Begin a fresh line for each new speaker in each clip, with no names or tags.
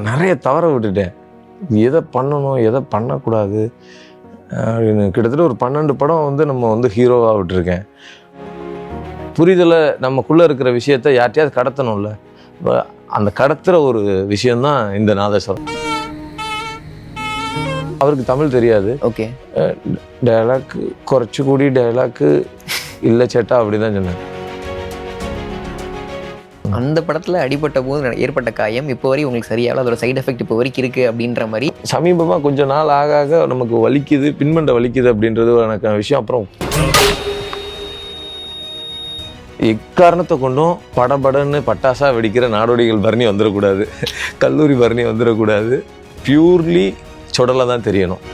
நிறைய தவற விட்டுட்டேன். எதை பண்ணணும் எதை பண்ணக்கூடாது அப்படின்னு கிட்டத்தட்ட ஒரு 12 படம் வந்து நம்ம வந்து ஹீரோவாக விட்டுருக்கேன். புரிதலை நமக்குள்ளே இருக்கிற விஷயத்த யார்ட்டையாவது கடத்தணும்ல, அந்த கடத்துகிற ஒரு விஷயந்தான் இந்த நாதஸ்வரம். அவருக்கு தமிழ் தெரியாது.
ஓகே,
டயலாக்கு குறைச்சி கூடி டயலாக்கு இல்லை சேட்டா அப்படி தான் சொன்னேன்.
அந்த படத்தில் அடிபட்ட போது ஏற்பட்ட காயம் இப்போ வரைக்கும் உங்களுக்கு சரியாகல, அதோட சைடு எஃபெக்ட் இப்போ வரைக்கும் இருக்குது அப்படின்ற மாதிரி.
சமீபமாக கொஞ்சம் நாள் ஆக ஆக நமக்கு வலிக்குது, பின்மண்டை வலிக்குது அப்படின்றது எனக்கு விஷயம். அப்புறம் எக்காரணத்தை கொண்டும் படபடன்னு பட்டாசா வெடிக்கிற நாடோடிகள் பரணி வந்துடக்கூடாது, கல்லூரி பரணி வந்துடக்கூடாது. பியூர்லி சுடலை தான் தெரியணும்.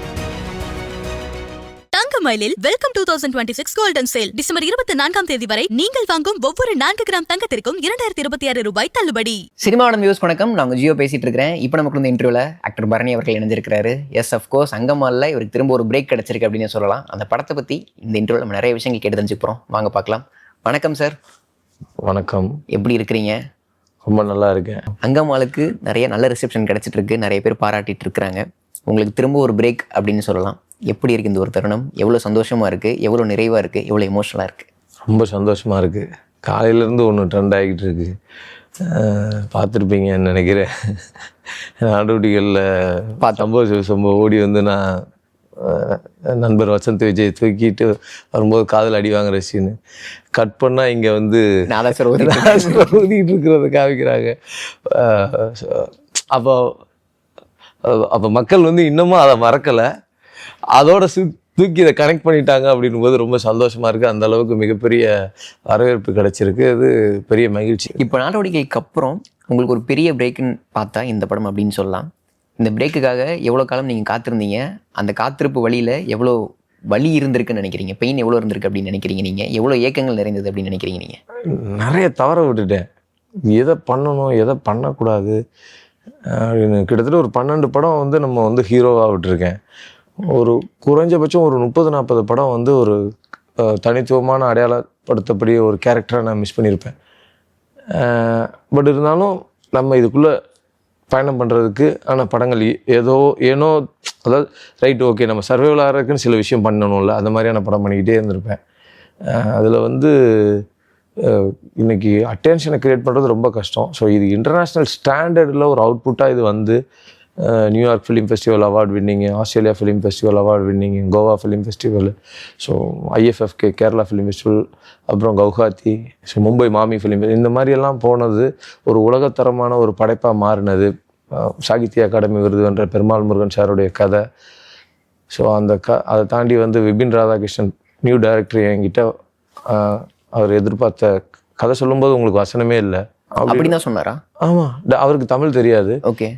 மயிலில் வெல்கம் 2026 கோல்டன் சேல் டிசம்பர் 24ஆம் தேதி வரை நீங்கள் வாங்கும் ஒவ்வொரு 4 கிராம் தங்கத்திற்கும் 2026 ரூபாய் தள்ளுபடி.
சினிமாவோட வியூஸ் வணக்கம், நாங்கள் ஜியோ பேசிட்டு இருக்கிறேன். இப்போ நமக்கு இந்த இன்டர்வியூல ஆக்டர் பரணி அவர்கள் இணைஞ்சிருக்கிறாரு. எஸ், அஃப்கோர்ஸ் அங்கமாலில் இவருக்கு திரும்ப ஒரு பிரேக் கிடைச்சிருக்கு அப்படின்னு சொல்லலாம். அந்த படத்தை பற்றி இந்த இன்டர்வியூல நம்ம நிறைய விஷயங்கள் கேட்டு தெரிஞ்சுக்கிறோம். வாங்க பார்க்கலாம். வணக்கம் சார்.
வணக்கம்.
எப்படி இருக்கிறீங்க?
ரொம்ப நல்லா இருக்கேன்.
அங்கமாலுக்கு நிறைய நல்ல ரிசப்ஷன் கிடைச்சிட்டு இருக்கு, நிறைய பேர் பாராட்டிட்டு இருக்கிறாங்க. உங்களுக்கு திரும்ப ஒரு பிரேக் அப்படின்னு சொல்லலாம். எப்படி இருக்குது இந்த ஒரு தருணம்? எவ்வளோ சந்தோஷமாக இருக்குது, எவ்வளோ நிறைவாக இருக்குது, எவ்வளோ எமோஷனலாக இருக்குது?
ரொம்ப சந்தோஷமாக இருக்குது. காலையிலேருந்து ஒன்று ட்ரெண்ட் ஆகிட்டு இருக்கு, பார்த்துருப்பீங்கன்னு நினைக்கிறேன். நாடோடிகளில் சம்பவம் ஓடி வந்து நான் நண்பர் வசந்த் விஜய் தூக்கிட்டு வரும்போது காதில் அடி வாங்குற சீனு கட் பண்ணால் இங்கே வந்து ஊதிக்கிட்டு இருக்கிறத காமிக்கிறாங்க. அப்போ மக்கள் வந்து இன்னமும் அதை மறக்கலை, அதோட தூக்கி இதை கனெக்ட் பண்ணிட்டாங்க அப்படின்னும் போது ரொம்ப சந்தோஷமாக இருக்குது. அந்த அளவுக்கு மிகப்பெரிய வரவேற்பு கிடைச்சிருக்கு. அது பெரிய மகிழ்ச்சி.
இப்போ நாடோடிகளுக்கு அப்புறம் உங்களுக்கு ஒரு பெரிய பிரேக்குன்னு பார்த்தா இந்த படம் அப்படின்னு சொல்லலாம். இந்த பிரேக்குக்காக எவ்வளோ காலம் நீங்கள் காத்திருந்தீங்க? அந்த காத்திருப்பு வழியில் எவ்வளோ வலி இருந்திருக்குன்னு நினைக்கிறீங்க? பெயின் எவ்வளோ இருந்திருக்கு அப்படின்னு நினைக்கிறீங்க நீங்கள்? எவ்வளோ ஏக்கங்கள் நிறைந்தது அப்படின்னு நினைக்கிறீங்க நீங்கள்?
நிறைய தவற விட்டுட்டேன். எதை பண்ணணும் எதை பண்ணக்கூடாது அப்படின்னு கிட்டத்தட்ட ஒரு 12 படம் வந்து நம்ம வந்து ஹீரோவாக விட்டுருக்கேன். ஒரு குறைஞ்சபட்சம் ஒரு 30-40 படம் வந்து ஒரு தனித்துவமான அடையாளப்படுத்தக்கூடிய ஒரு கேரக்டரை நான் மிஸ் பண்ணியிருப்பேன். பட் இருந்தாலும் நம்ம இதுக்குள்ளே பயணம் பண்ணுறதுக்கு ஆனால் படங்கள் ஏனோ அதாவது ரைட் ஓகே நம்ம சர்வைவல் ஆகிறதுக்குன்னு சில விஷயம் பண்ணணும்ல, அந்த மாதிரியான படம் பண்ணிக்கிட்டே இருந்திருப்பேன். அதில் வந்து இன்றைக்கி அட்டென்ஷனை க்ரியேட் பண்ணுறது ரொம்ப கஷ்டம். ஸோ இது இன்டர்நேஷ்னல் ஸ்டாண்டர்டில் ஒரு அவுட்புட்டாக இது வந்து New York film festival award winning, Australia film festival award winning, Goa film festival, so IFFK Kerala film festival, அப்புறம் கவுஹாத்தி, ஸோ மும்பை மாமி ஃபிலிம், இந்த மாதிரியெல்லாம் போனது ஒரு உலகத்தரமான ஒரு படைப்பாக மாறினது. சாகித்ய அகாடமி விருது வென்ற பெருமாள் முருகன் சாருடைய கதை. ஸோ அந்த அதை தாண்டி வந்து விபின் ராதாகிருஷ்ணன் நியூ டைரக்டர் என்கிட்ட அவர் எதிர்பார்த்த கதை சொல்லும்போது உங்களுக்கு வசனமே இல்லை
அப்படின்னு தான் சொன்னாரா?
ஆமாம், அவருக்கு தமிழ் தெரியாது.
ஓகே,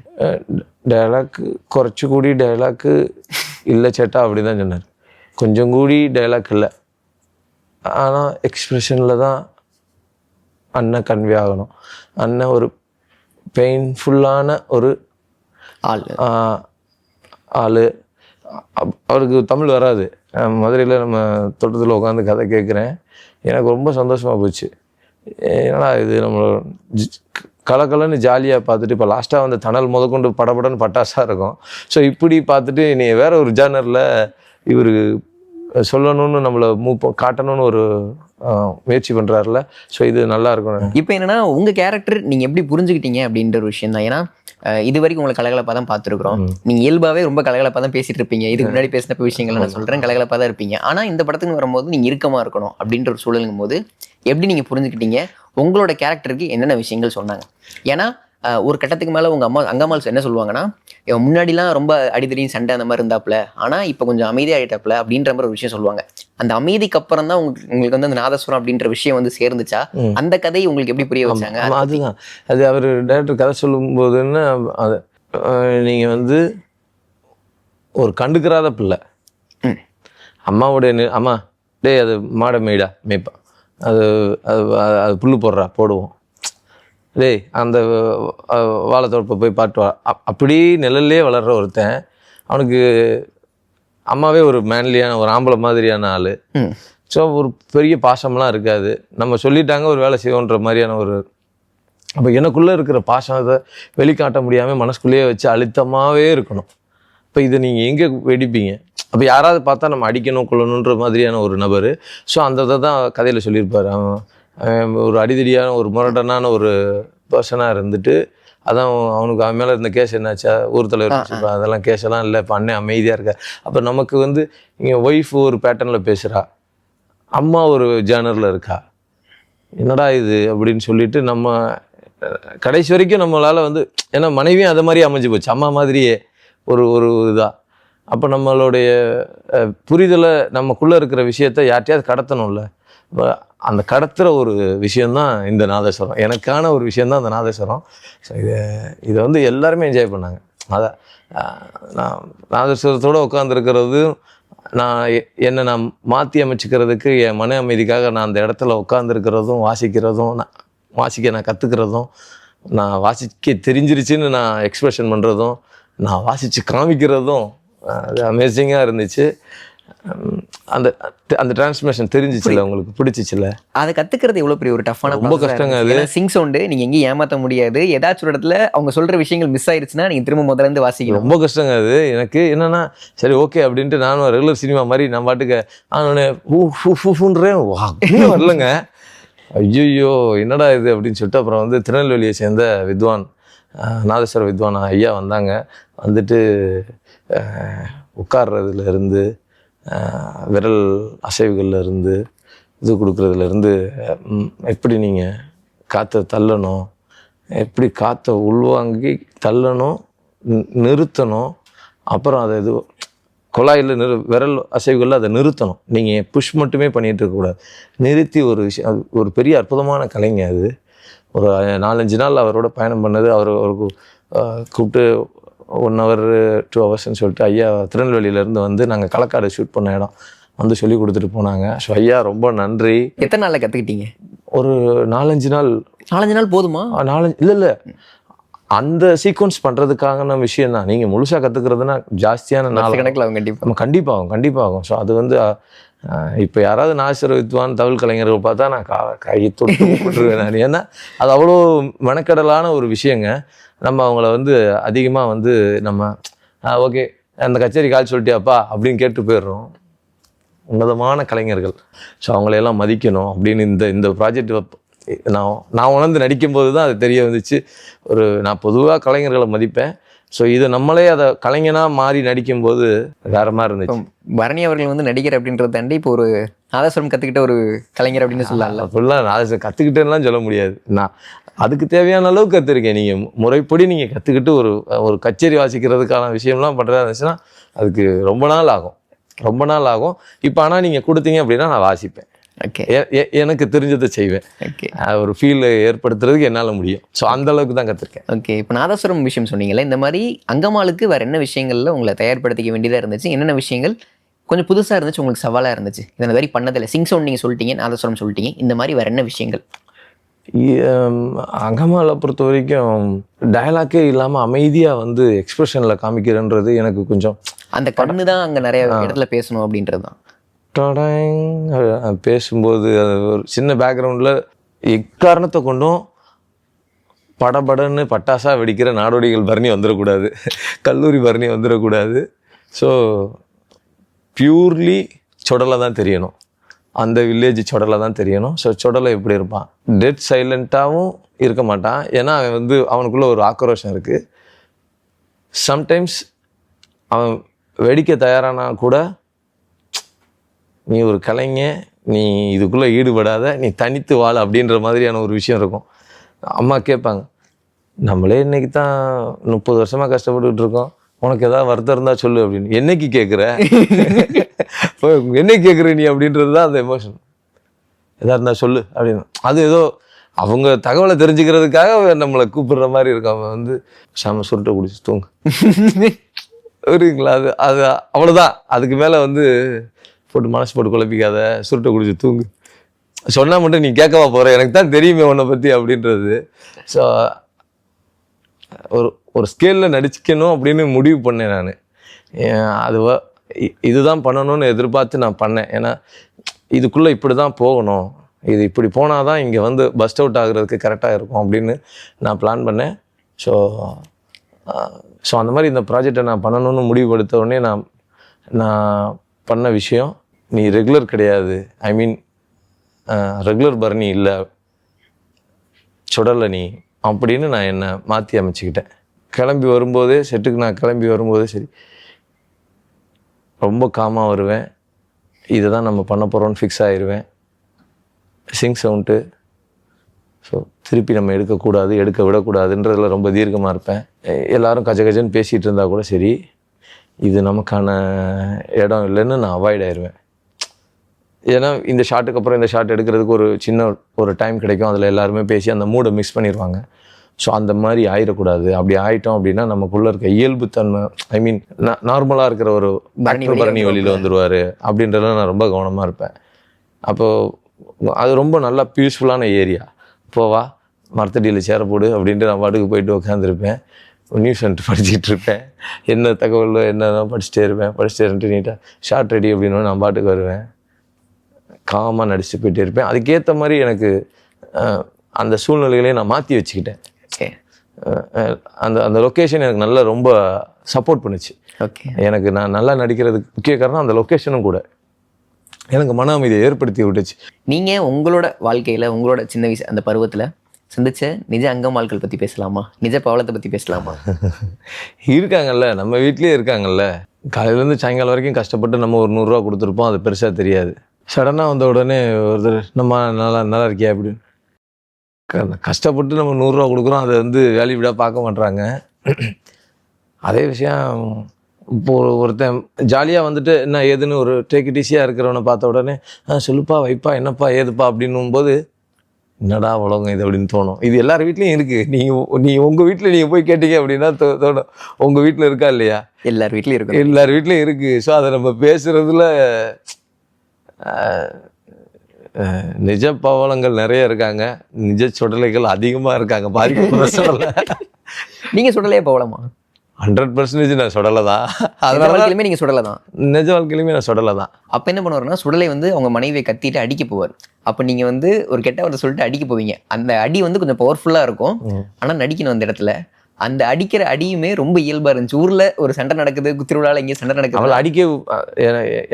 டயலாக்கு குறைச்சி கூடி டயலாக்கு இல்லை சேட்டா அப்படி தான் சொன்னார். கொஞ்சம் கூடி டயலாக் இல்லை, ஆனால் எக்ஸ்ப்ரெஷனில் தான் அண்ணன் கன்வே ஆகணும். அண்ணன் ஒரு பெயின்ஃபுல்லான ஒரு ஆள். அவருக்கு தமிழ் வராது. மதுரையில் நம்ம தோட்டத்தில் உட்காந்து கதை கேட்குறேன், எனக்கு ரொம்ப சந்தோஷமாக போச்சு. ஏன்னா இது நம்மளோட கலக்கலன்னு ஜாலியாக பார்த்துட்டு இப்போ லாஸ்ட்டாக வந்து தணல் முதற்கொண்டு படபடன்னு பட்டாசாக இருக்கும். ஸோ இப்படி பார்த்துட்டு நீ வேற ஒரு ஜானரில் இவர் சொல்லணும்னு நம்மளை காட்டணும்னு ஒரு முயற்சி பண்ணுறாருல. ஸோ இது நல்லா இருக்கும்.
இப்போ என்னன்னா உங்கள் கேரக்டர் நீங்கள் எப்படி புரிஞ்சுக்கிட்டீங்க அப்படின்ற ஒரு விஷயம் தான். ஏன்னா இது வரைக்கும் உங்களை கலகலப்பாக தான் பார்த்துருக்குறோம். நீங்கள் இயல்பாகவே ரொம்ப கலகலப்பாக தான் பேசிகிட்டு இருப்பீங்க. இதுக்கு முன்னாடி பேசினப்ப விஷயங்கள் நான் சொல்கிறேன், கலகலப்பாக தான் இருப்பீங்க. ஆனால் இந்த படத்துக்கு வரும்போது நீங்கள் இறுக்கமாக இருக்கணும் அப்படின்ற ஒரு சூழலுங்கும் போது எப்படி நீங்கள் புரிஞ்சுக்கிட்டீங்க? உங்களோட கேரக்டருக்கு என்னென்ன விஷயங்கள் சொன்னாங்க? ஏன்னா ஒரு கட்டத்துக்கு மேலே உங்கள் அங்கம்மாள் என்ன சொல்லுவாங்கன்னா, முன்னாடிலாம் ரொம்ப அடிதடியும் சண்டை அந்த மாதிரி இருந்தாப்புல, ஆனால் இப்போ கொஞ்சம் அமைதியாகிட்டாப்புல அப்படின்ற மாதிரி ஒரு விஷயம் சொல்லுவாங்க. அந்த அமைதிக்கு அப்புறம் தான் உங்களுக்கு வந்து அந்த நாதஸ்வரம் அப்படின்ற விஷயம் வந்து சேர்ந்துச்சா? அந்த கதையை உங்களுக்கு எப்படி புரிய வச்சாங்க?
அதுதான் அது அவர் டைரக்டர் கதை சொல்லும்போதுன்னு அது நீங்கள் வந்து ஒரு கண்டுக்கிறாத பிள்ளை, அம்மாவுடைய அம்மா டே அது மாடை மேய்டா மேய்ப்பா, அது அது புல்லு போடுவோம், டேய் அந்த வாழைத்தோப்பை போய் பாட்டு அப்படி நிழல்லே வளர்கிற ஒருத்தன், அவனுக்கு அம்மாவே ஒரு மேன்லியான ஒரு ஆம்பளை மாதிரியான ஆள். ஸோ ஒரு பெரிய பாசம்லாம் இருக்காது. நம்ம சொல்லிட்டாங்க ஒரு வேலை செய்வோன்ற மாதிரியான ஒரு அப்போ எனக்குள்ளே இருக்கிற பாசத்தை வெளிக்காட்ட முடியாமல் மனசுக்குள்ளேயே வச்சு அழுத்தமாகவே இருக்கணும். இப்போ இதை நீங்கள் எங்கே வெடிப்பீங்க? அப்போ யாராவது பார்த்தா நம்ம அடிக்கணும் கொள்ளணுன்ற மாதிரியான ஒரு நபர். ஸோ அந்த இதை தான் கதையில் சொல்லியிருப்பார். அவன் ஒரு அடிதடியான ஒரு முரடனான ஒரு பர்சனாக இருந்துட்டு, அதான் அவனுக்கு அவன் மேலே இருந்த கேஸ் என்னாச்சா, ஊர் தலைவர் சொல்கிறான், அதெல்லாம் கேஸெல்லாம் இல்லை, இப்போ அண்ணன் அமைதியாக இருக்கா. அப்போ நமக்கு வந்து இங்கே ஒய்ஃப் ஒரு பேட்டர்னில் பேசுகிறா, அம்மா ஒரு ஜேர்னரில் இருக்கா, என்னடா இது அப்படின்னு சொல்லிட்டு நம்ம கடைசி வரைக்கும் நம்மளால் வந்து, ஏன்னா மனைவியும் அதை மாதிரி அமைஞ்சு போச்சு, அம்மா மாதிரியே ஒரு ஒரு இதாக. அப்போ நம்மளுடைய புரிதலை நமக்குள்ளே இருக்கிற விஷயத்த யார்ட்டையாவது கடத்தணும்ல. அந்த கடத்துகிற ஒரு விஷயந்தான் இந்த நாதஸ்வரம். எனக்கான ஒரு விஷயந்தான் அந்த நாதஸ்வரம். ஸோ இதை வந்து எல்லாருமே என்ஜாய் பண்ணாங்க. அதான் நான் நாதஸ்வரத்தோடு உட்காந்துருக்கிறது, என்னை நான் மாற்றி அமைச்சிக்கிறதுக்கு, என் மன அமைதிக்காக நான் அந்த இடத்துல உட்காந்துருக்கிறதும், வாசிக்க நான் கற்றுக்கிறதும், நான் வாசிக்க தெரிஞ்சிருச்சுன்னு நான் எக்ஸ்ப்ரெஷன் பண்ணுறதும், நான் வாசித்து காமிக்கிறதும் அது அமேசிங்காக இருந்துச்சு. அந்த அந்த டிரான்ஸ்மிஷன் தெரிஞ்சிச்சுல, உங்களுக்கு பிடிச்சிச்சுல.
அதை கற்றுக்கிறது எவ்வளோ பெரிய ஒரு டஃப்பான,
ரொம்ப கஷ்டங்க அது.
சிங் சவுண்டு நீங்கள் எங்கேயும் ஏமாற்ற முடியாது. ஏதாச்சும் ஒரு இடத்துல அவங்க சொல்கிற விஷயங்கள் மிஸ் ஆயிடுச்சுன்னா நீங்கள் திரும்ப முதலேருந்து வாசிக்கணும். ரொம்ப
கஷ்டங்க அது. எனக்கு என்னென்னா சரி ஓகே அப்படின்ட்டு நானும் ரெகுலர் சினிமா மாதிரி நான் பாட்டுக்கு வரலங்க. ஐயோ என்னடா இது அப்படின்னு சொல்லிட்டு அப்புறம் வந்து திருநெல்வேலியை சேர்ந்த வித்வான், நாதஸ்வர வித்வான் ஐயா வந்தாங்க. வந்துட்டு உட்கார்றதுலேருந்து, விரல் அசைவுகள்லேருந்து, இது கொடுக்குறதுலேருந்து, எப்படி நீங்கள் காற்றை தள்ளணும், எப்படி காற்றை உள்வாங்கி தள்ளணும், நிறுத்தணும், அப்புறம் அதை இது குழாயில் விரல் அசைவுகளில் அதை நிறுத்தணும். நீங்கள் புஷ் மட்டுமே பண்ணிகிட்டு இருக்கக்கூடாது, நிறுத்தி ஒரு விஷயம். அது ஒரு பெரிய அற்புதமான கலைங்க அது. ஒரு 4-5 நாள் அவரோட பயணம் பண்ணது. அவருக்கு கூப்பிட்டு 1 hour 2 hours சொல்லிட்டு ஐயா திருநெல்வேலியிலேருந்து வந்து நாங்கள் களக்காடு ஷூட் பண்ண இடம் வந்து சொல்லி கொடுத்துட்டு போனாங்க. ஸோ ஐயா ரொம்ப நன்றி.
எத்தனை நாளில் கற்றுக்கிட்டீங்க?
ஒரு 4-5 நாள்.
4-5 நாள் போதுமா?
4 இல்லை அந்த சீக்வன்ஸ் பண்ணுறதுக்கான விஷயம் தான். நீங்கள் முழுசாக கற்றுக்கிறதுனா ஜாஸ்தியான நாள்
கணக்கில் அவங்க
கண்டிப்பாகும். ஸோ அது வந்து இப்போ யாராவது நாதஸ்வர வித்வான் தவில் கலைஞர்கள் பார்த்தா நான் கையை தொட்டு போட்டுருவேன் நான். ஏன்னா அது அவ்வளோ மெனக்கடலான ஒரு விஷயங்க. நம்ம அவங்கள வந்து அதிகமாக வந்து நம்ம ஓகே அந்த கச்சேரி கால் சொல்லிட்டியாப்பா அப்படின்னு கேட்டு போயிடுறோம். உன்னதமான கலைஞர்கள். ஸோ அவங்களையெல்லாம் மதிக்கணும் அப்படின்னு இந்த ப்ராஜெக்ட் நான் உணர்ந்து நடிக்கும்போது தான் அது தெரிய வந்துச்சு. நான் பொதுவாக கலைஞர்களை மதிப்பேன். ஸோ இது நம்மளே அதை கலைஞனாக மாறி நடிக்கும்போது வேற மாதிரி இருந்துச்சு.
பரணி அவர்கள் வந்து நடிகர் அப்படின்றத தாண்டி இப்போ ஒரு நாதஸ்வரம் கற்றுக்கிட்ட ஒரு கலைஞர் அப்படின்னு சொல்லலாம்.
அப்படிலாம் நாதஸ்வரம் கற்றுக்கிட்டேன்லாம் சொல்ல முடியாது. நான் அதுக்கு தேவையான அளவுக்கு கற்றுருக்கேன். நீங்கள் முறைப்படி நீங்கள் கற்றுக்கிட்டு ஒரு கச்சேரி வாசிக்கிறதுக்கான விஷயம்லாம் பண்ணுறதா இருந்துச்சுன்னா அதுக்கு ரொம்ப நாள் ஆகும். இப்போ ஆனால் நீங்கள் கொடுத்தீங்க அப்படின்னா நான் வாசிப்பேன்.
ஓகே,
எனக்கு தெரிஞ்சதை செய்வேன்.
ஓகே,
ஒரு ஃபீல் ஏற்படுத்துறதுக்கு என்னால் முடியும். ஸோ அந்த அளவுக்கு தான் கற்றுருக்கேன்.
ஓகே, இப்போ நாதஸ்வரம் விஷயம் சொன்னீங்களே, இந்த மாதிரி அங்கமாலுக்கு வேறு என்ன விஷயங்களில் உங்களை தயார்படுத்திக்க வேண்டியதாக இருந்துச்சு? என்னென்ன விஷயங்கள் கொஞ்சம் புதுசாக இருந்துச்சு, உங்களுக்கு சவாலாக இருந்துச்சு? இந்த மாதிரி பண்ணதில்லை. சிங் சவுண்ட் நீங்கள் சொல்லிட்டீங்க, நாதஸ்வரம் சொல்லிட்டீங்க, இந்த மாதிரி வேறு என்ன விஷயங்கள்?
அங்கமாலை பொறுத்த வரைக்கும் டயலாக்கே இல்லாமல் அமைதியாக வந்து எக்ஸ்பிரஷனில் காமிக்கிறன்றது எனக்கு கொஞ்சம்,
அந்த கண்ணு தான் அங்கே நிறைய இடத்துல பேசணும் அப்படின்றது தான்.
பேசும்போது அது ஒரு சின்ன பேக்ரவுண்டில் எக்காரணத்தை கொண்டும் படபடன்னு பட்டாசாக வெடிக்கிற நாடோடிகள் பரணி வந்துடக்கூடாது, கல்லூரி பரணி வந்துடக்கூடாது. ஸோ பியூர்லி சொடலை தான் தெரியணும், அந்த வில்லேஜ் சொடலை தான் தெரியணும். ஸோ சொடலை எப்படி இருப்பான், டெட் சைலண்ட்டாகவும் இருக்க மாட்டான். ஏன்னா அவன் வந்து அவனுக்குள்ளே ஒரு ஆக்ரோஷம் இருக்குது. சம்டைம்ஸ் அவன் வெடிக்க தயாரானா கூட, நீ ஒரு கலைஞன், நீ இதுக்குள்ளே ஈடுபடாத, நீ தனித்து வாழ அப்படின்ற மாதிரியான ஒரு விஷயம் இருக்கும். அம்மா கேட்பாங்க, நம்மளே இன்னைக்கு தான் 30 வருஷமாக கஷ்டப்பட்டுக்கிட்டு இருக்கோம், உனக்கு ஏதாவது வருத்தம் இருந்தால் சொல்லு அப்படின்னு. என்னைக்கு கேட்குற என்னைக்கு கேட்குற நீ அப்படின்றது தான் அந்த எமோஷன். எதாக இருந்தால் சொல்லு அப்படின்னு. அது ஏதோ அவங்க தகவலை தெரிஞ்சுக்கிறதுக்காக நம்மளை கூப்பிடுற மாதிரி இருக்கும். அவன் வந்து சாம சுருட்டை குடிச்சு தூங்கு இருக்குங்களா, அது அவ்வளோதான். அதுக்கு மேலே வந்து மனசு போட்டு குழப்பிக்காத, சுருட்டை குடிச்சு தூங்கு, சொன்னால் மட்டும் நீ கேட்கவா போகிற, எனக்கு தான் தெரியுமே உன்னை பற்றி அப்படின்றது. ஸோ ஒரு ஸ்கேலில் நடிச்சிக்கணும் அப்படின்னு முடிவு பண்ணேன் நான். அது இதுதான் பண்ணணும்னு எதிர்பார்த்து நான் பண்ணேன். ஏன்னா இதுக்குள்ளே இப்படி தான் போகணும், இது இப்படி போனால் தான் இங்கே வந்து பஸ்ட் அவுட் ஆகுறதுக்கு கரெக்டாக இருக்கும் அப்படின்னு நான் பிளான் பண்ணேன். ஸோ அந்த மாதிரி இந்த ப்ராஜெக்டை நான் பண்ணணும்னு முடிவு எடுத்த உடனே நான் பண்ண விஷயம், நீ ரெகுலர் கிடையாது, ஐ மீன் ரெகுலர் பரணி இல்லை, சுடலை நீ அப்படின்னு நான் என்னை மாற்றி அமைச்சிக்கிட்டேன். கிளம்பி வரும்போதே செட்டுக்கு நான் கிளம்பி வரும்போதே சரி ரொம்ப காமாக வருவேன், இதை தான் நம்ம பண்ண போகிறோன்னு ஃபிக்ஸ் ஆகிடுவேன். சிங் சவுண்டு, ஸோ திருப்பி நம்ம எடுக்க விடக்கூடாதுன்றதுல ரொம்ப தீர்க்கமாக இருப்பேன். எல்லோரும் கஜன்னு பேசிகிட்டு இருந்தால் கூட சரி, இது நமக்கான இடம் இல்லைன்னு நான் அவாய்ட் ஆயிடுவேன். ஏன்னா இந்த ஷாட்டுக்கு அப்புறம் இந்த ஷாட் எடுக்கிறதுக்கு ஒரு டைம் கிடைக்கும், அதில் எல்லாருமே பேசி அந்த மூடை மிக்ஸ் பண்ணிடுவாங்க. ஸோ அந்த மாதிரி ஆயிடக்கூடாது. அப்படி ஆயிட்டோம் அப்படின்னா நமக்குள்ளே இருக்க இயல்புத்தன்மை, ஐ மீன் நார்மலாக இருக்கிற ஒரு பரணி வெளியில் வந்துடுவார் அப்படின்றதுல நான் ரொம்ப கவனமாக இருப்பேன். அப்போது அது ரொம்ப நல்லா பீஸ்ஃபுல்லான ஏரியா. போவா மரத்தடியில் சேர போடு அப்படின்ட்டு நான் பாட்டுக்கு போயிட்டு உட்காந்துருப்பேன், நியூஸ் சென்டர் படிச்சுட்டு இருப்பேன், என்ன தகவலோ என்னதான் படிச்சுட்டே இருந்துட்டு நீட்டாக ஷார்ட் ரெடி அப்படின்னு நான் பாட்டுக்கு வருவேன், காமாக நடிச்சுட்டு போயிட்டே இருப்பேன். அதுக்கேற்ற மாதிரி எனக்கு அந்த சூழ்நிலைகளையும் நான் மாற்றி வச்சுக்கிட்டேன். அந்த லொக்கேஷன் எனக்கு நல்லா ரொம்ப சப்போர்ட் பண்ணுச்சு. எனக்கு நான் நல்லா நடிக்கிறதுக்கு முக்கிய காரணம் அந்த லொக்கேஷனும் கூட எனக்கு மன அமைதியை ஏற்படுத்தி விட்டுச்சு.
நீங்கள் உங்களோட வாழ்க்கையில் உங்களோட சின்ன வயசு அந்த பருவத்தில் சந்திச்ச நிஜ அங்கமாள்கள் பற்றி பேசலாமா, நிஜ பவளத்தை பற்றி பேசலாமா?
இருக்காங்கல்ல, நம்ம வீட்லேயே இருக்காங்கல்ல. காலையிலேருந்து சாயங்காலம் வரைக்கும் கஷ்டப்பட்டு நம்ம ஒரு 100 ரூபா கொடுத்துருப்போம், அது பெருசாக தெரியாது. சடனாக வந்த உடனே ஒருத்தர் நம்ம நல்லா இருக்கியா அப்படின்னு கஷ்டப்பட்டு நம்ம 100 ரூபா கொடுக்குறோம், அதை வந்து வேல்யூடாக பார்க்க மாட்றாங்க. அதே விஷயம் இப்போ ஒருத்தன் ஜாலியாக வந்துட்டு என்ன ஏதுன்னு ஒரு டேக் இட் ஈஸியாக இருக்கிறவனை பார்த்த உடனே சொல்லுப்பா வைப்பா என்னப்பா ஏதுப்பா அப்படின்னும் போது என்னடா உலகம் இது அப்படின்னு தோணும். இது எல்லார் வீட்லேயும் இருக்குது. நீங்கள் உங்கள் வீட்டில் நீங்கள் போய் கேட்டீங்க அப்படின்னா தோணும். உங்கள் வீட்டில் இருக்கா இல்லையா?
எல்லார் வீட்லேயும் இருக்கு,
எல்லார் வீட்லேயும் இருக்குது. ஸோ அதை நம்ம பேசுகிறதுல நிஜ பவளங்கள் நிறைய இருக்காங்க, நிஜ சுடலைகள் அதிகமாக இருக்காங்க. பாதிக்க சொல்லலை.
நீங்கள் சுடலையே பவளமா?
100% நான் சுடலை தான்.
அதனால வாழ்க்கையிலுமே நீங்கள் சுடலை தான்?
நிஜ வாழ்க்கையிலுமே நான் சுடலை தான்.
அப்போ என்ன பண்ணுவாருன்னா, சுடலை வந்து அவங்க மனைவியை கத்திட்டு அடிக்க போவார். அப்போ நீங்கள் வந்து ஒரு கெட்ட வார்த்தை சொல்லிட்டு அடிக்க போவீங்க. அந்த அடி வந்து கொஞ்சம் பவர்ஃபுல்லாக இருக்கும், ஆனால் நடிக்கணும் அந்த இடத்துல. அந்த அடிக்கிற அடியுமே ரொம்ப இயல்பாக இருந்துச்சு. ஊரில் ஒரு சண்டை நடக்குது, திருவிழாவில் இங்கே சண்டை நடக்குது,
அவளை அடிக்க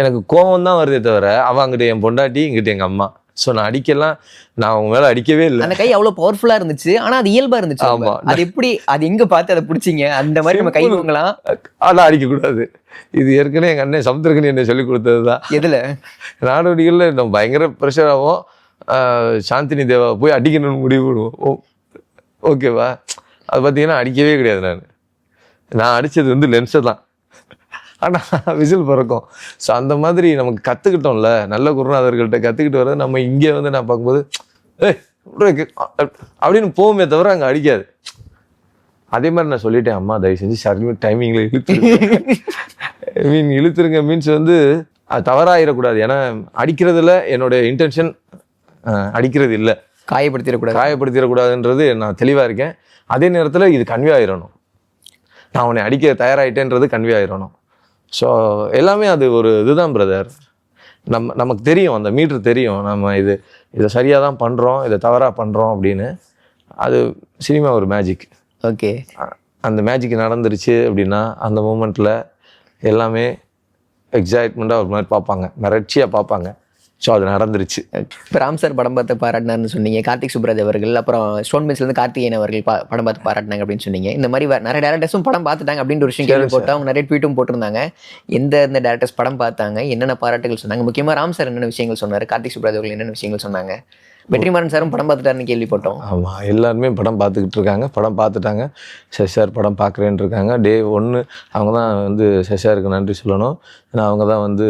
எனக்கு கோபம் தான் வருதே தவிர அவன் அங்கிட்ட என் பொண்டாட்டி இங்கிட்ட எங்கள் அம்மா. ஸோ நான் அடிக்கலாம், நான் அவங்க மேலே அடிக்கவே இல்லை.
அந்த கை அவ்வளோ பவர்ஃபுல்லாக இருந்துச்சு, ஆனால் அது இயல்பாக இருந்துச்சு.
ஆமாம்,
அது எப்படி, அது எங்கே பார்த்து அதை பிடிச்சிங்க? அந்த மாதிரி நம்ம கை வாங்கலாம்,
ஆனால் அடிக்கக்கூடாது. இது ஏற்கனவே எங்கள் அண்ணன் சமுத்திரக்கனி என்ன சொல்லி கொடுத்தது தான்.
எதில்
நாடோடிகளில் நம்ம பயங்கர ப்ரெஷர் ஆகும், சாந்தினி தேவா போய் அடிக்கணும்னு முடிவு பண்ணுவோம். ஓகேவா? அது பார்த்தீங்கன்னா அடிக்கவே கிடையாது. நான் அடித்தது வந்து லென்ஸை தான், ஆனால் விசில் பறக்கும். ஸோ அந்த மாதிரி நமக்கு கற்றுக்கிட்டோம்ல, நல்ல குருநாதர்கள்ட்ட கற்றுக்கிட்டு வர நம்ம இங்கே வந்து நான் பார்க்கும்போது அப்படின்னு போகுமே தவிர அங்கே அடிக்காது. அதே மாதிரி நான் சொல்லிட்டேன், அம்மா தயவு செஞ்சு சர்வீஸ் டைமிங்கில் இழுத்துருங்க மீன்ஸ் வந்து அது தவறாயிடக்கூடாது. ஏன்னா அடிக்கிறதுல என்னுடைய இன்டென்ஷன் அடிக்கிறது இல்லை, காயப்படுத்திடக்கூடாதுன்றது நான் தெளிவாக இருக்கேன். அதே நேரத்தில் இது கன்வே ஆயிடணும், நான் உன்னை அடிக்க தயாராகிட்டேன்றது கன்வே ஆயிடணும். ஸோ எல்லாமே அது ஒரு இதுதான் பிரதர். நமக்கு தெரியும், அந்த மீட்ரு தெரியும், நம்ம இதை சரியாக தான் பண்ணுறோம், இதை தவறாக பண்ணுறோம் அப்படின்னு. அது சினிமா ஒரு மேஜிக்.
ஓகே,
அந்த மேஜிக் நடந்துருச்சு அப்படின்னா அந்த மூமெண்ட்டில் எல்லாமே எக்ஸைட்மெண்ட்டாக ஒரு மாதிரி பார்ப்பாங்க, மிரட்சியாக பார்ப்பாங்க. ஸோ அது நடந்துருச்சு.
இப்போ ராம் சார் படம் பார்த்து பாராட்டினார்னு சொன்னீங்க, கார்த்திக் சுப்ராஜ் அவர்கள், அப்புறம் ஸ்டோன் பெஞ்ச்லேருந்து கார்த்திகேயன் அவர்கள் படம் பார்த்து பாராட்டினாங்க அப்படின்னு சொன்னீங்க. இந்த மாதிரி நிறைய டேரக்டர்ஸும் படம் பார்த்துட்டாங்க அப்படின்ற ஒரு விஷயம் கேள்வி போட்டு அவங்க நிறைய ட்வீட்டும் போட்டிருந்தாங்க. இந்த டேரக்டர்ஸ் படம் பார்த்தாங்க, என்னென்ன பாராட்டுகள் சொன்னாங்க? முக்கியமாக ராம் சார் என்னென்ன விஷயங்கள் சொன்னார், கார்த்திக் சுப்ராஜ் அவர்கள் என்னென்ன விஷயங்கள் சொன்னாங்க? வெற்றிமாறன் சாரும் படம் பார்த்துட்டாருன்னு கேள்விப்பட்டோம்.
ஆமாம், எல்லாருமே படம் பார்த்துக்கிட்டு இருக்காங்க, படம் பார்த்துட்டாங்க. சசிசார் படம் பார்க்குறேன்னு இருக்காங்க. டே 1 அவங்க தான் வந்து சசிசாருக்கு நன்றி சொல்லணும். ஏன்னா அவங்க தான் வந்து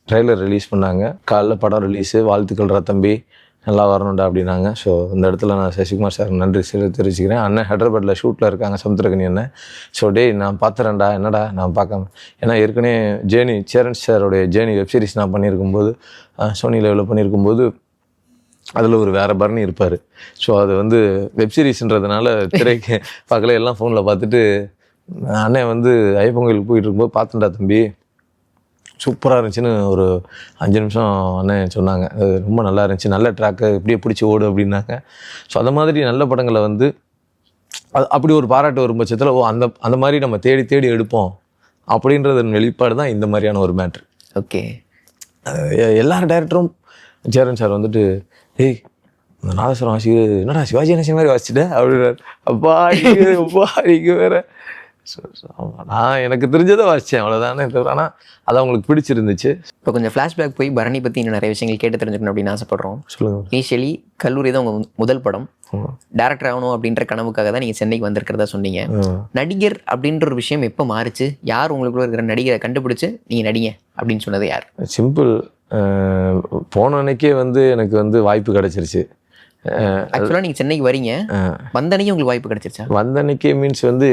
ட்ரெய்லர் ரிலீஸ் பண்ணாங்க. காலைல படம் ரிலீஸு, வாழ்த்துக்கள் ரத்தம்பி, நல்லா வரணும்டா அப்படின்னாங்க. ஸோ இந்த இடத்துல நான் சசிகுமார் சார் நன்றி தெரிவிச்சுக்கிறேன். அண்ணன் ஹைதராபாத்தில் ஷூட்டில் இருக்காங்க, சமுத்திரக்கனி அண்ணன். ஸோ நான் பார்த்துறேன்டா, என்னடா நான் பார்க்காம, ஏன்னா ஏற்கனவே சேரன் சாரோடைய ஜேர்னி வெப்சீரிஸ் நான் பண்ணியிருக்கும்போது, சோனி லெவலில் பண்ணியிருக்கும்போது அதில் ஒரு வேறு பரணி இருப்பார். ஸோ அது வந்து வெப்சீரிஸ்ன்றதுனால திரைக்கு பார்க்கல, எல்லாம் ஃபோனில் பார்த்துட்டு அண்ணன் வந்து ஐயப்பன் கோயிலுக்கு போயிட்டு இருக்கும்போது, பார்த்துட்டா தம்பி சூப்பராக இருந்துச்சுன்னு ஒரு 5 நிமிஷம் அண்ணன் சொன்னாங்க. அது ரொம்ப நல்லா இருந்துச்சு, நல்ல ட்ராக்கு, இப்படியே பிடிச்சி ஓடு அப்படின்னாங்க. ஸோ அந்த மாதிரி நல்ல படங்களை வந்து அப்படி ஒரு பாராட்டு வரும் பட்சத்தில் அந்த மாதிரி நம்ம தேடி தேடி எடுப்போம் அப்படின்றதன் வெளிப்பாடு தான் இந்த மாதிரியான ஒரு மேட்ரு.
ஓகே.
எல்லார் டைரக்டரும் சேரன் சார் வந்துட்டு ஏய் இந்த நாதஸ்வரம் வாசிக்கு என்னடா சிவாஜி கணேசன் மாதிரி வாசிச்சுட்டேன் அப்படின்னாரு. அப்பா நீங்கள் வேற. நான் எனக்கு தெரிஞ்சதை வாசித்தேன் அவ்வளோதானே தவிர, ஆனால் அது அவங்களுக்கு பிடிச்சிருந்துச்சு.
இப்போ கொஞ்சம் ஃப்ளாஷ்பேக் போய் பரணி பற்றி இன்னும் நிறைய விஷயங்கள் கேட்டு தெரிஞ்சுக்கணும் அப்படின்னு ஆசைப்படுறோம்.
சொல்லுங்கள்.
இனிஷியலி கல்லூரி தான் உங்கள் முதல் படம். டேரக்டர் ஆகணும் அப்படின்ற கனவுக்காக தான் நீங்கள் சென்னைக்கு வந்திருக்கிறதா சொன்னீங்க. நடிகர் அப்படின்ற ஒரு விஷயம் எப்போ மாறுச்சு? யார் உங்களுக்குள்ள இருக்கிற நடிகரை கண்டுபிடிச்சு நீங்கள் நடிங்க அப்படின்னு சொன்னது யார்?
சிம்பிள். போன அன்னைக்கே வந்து எனக்கு வந்து வாய்ப்பு கிடைச்சிருச்சு.
ஆக்சுவலாக நீங்கள் சென்னைக்கு வரீங்க, வந்த அன்னைக்கு உங்களுக்கு வாய்ப்பு கிடைச்சிருச்சா?
வந்த அன்னைக்கே மீன்ஸ் வந்து